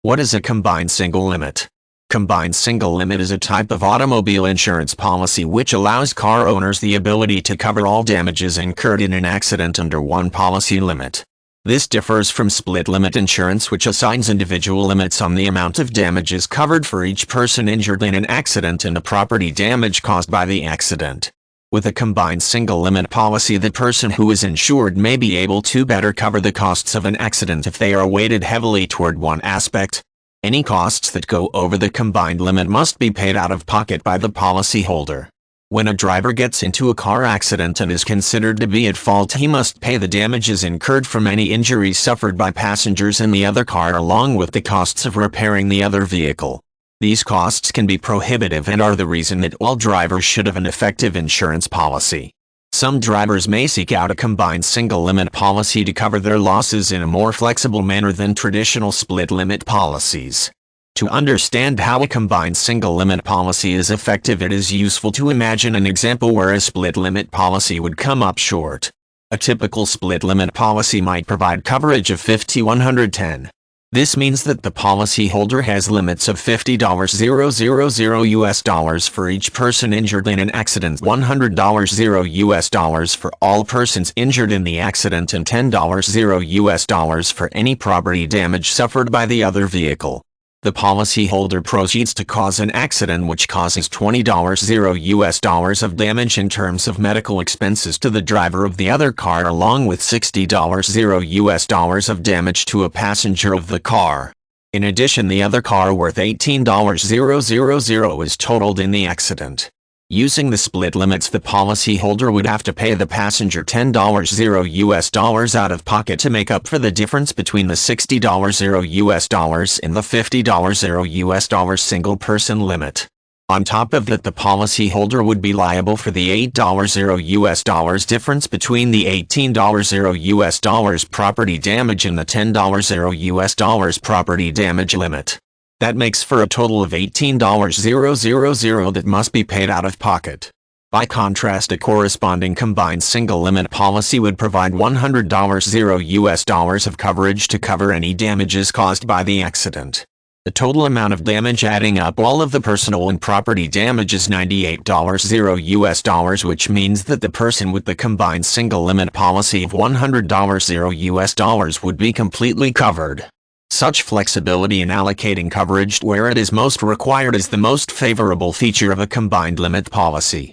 What is a combined single limit? Combined single limit is a type of automobile insurance policy which allows car owners the ability to cover all damages incurred in an accident under one policy limit. This differs from split limit insurance, which assigns individual limits on the amount of damages covered for each person injured in an accident and the property damage caused by the accident. With a combined single limit policy, the person who is insured may be able to better cover the costs of an accident if they are weighted heavily toward one aspect. Any costs that go over the combined limit must be paid out of pocket by the policyholder. When a driver gets into a car accident and is considered to be at fault, he must pay the damages incurred from any injuries suffered by passengers in the other car, along with the costs of repairing the other vehicle. These costs can be prohibitive and are the reason that all drivers should have an effective insurance policy. Some drivers may seek out a combined single limit policy to cover their losses in a more flexible manner than traditional split limit policies. To understand how a combined single limit policy is effective, it is useful to imagine an example where a split limit policy would come up short. A typical split limit policy might provide coverage of $50-110. This means that the policyholder has limits of $50,000 for each person injured in an accident, $100 for all persons injured in the accident, and $10 for any property damage suffered by the other vehicle. The policyholder proceeds to cause an accident which causes $20 of damage in terms of medical expenses to the driver of the other car, along with $60 of damage to a passenger of the car. In addition, the other car worth $18,000 is totaled in the accident. Using the split limits, the policyholder would have to pay the passenger $10 out of pocket to make up for the difference between the $60 and the $50 single person limit. On top of that, the policyholder would be liable for the $8 difference between the $18 property damage and the $10 property damage limit. That makes for a total of $18,000 that must be paid out of pocket. By contrast, a corresponding combined single limit policy would provide $100 of coverage to cover any damages caused by the accident. The total amount of damage, adding up all of the personal and property damage, is $98, which means that the person with the combined single limit policy of $100 would be completely covered. Such flexibility in allocating coverage where it is most required is the most favorable feature of a combined limit policy.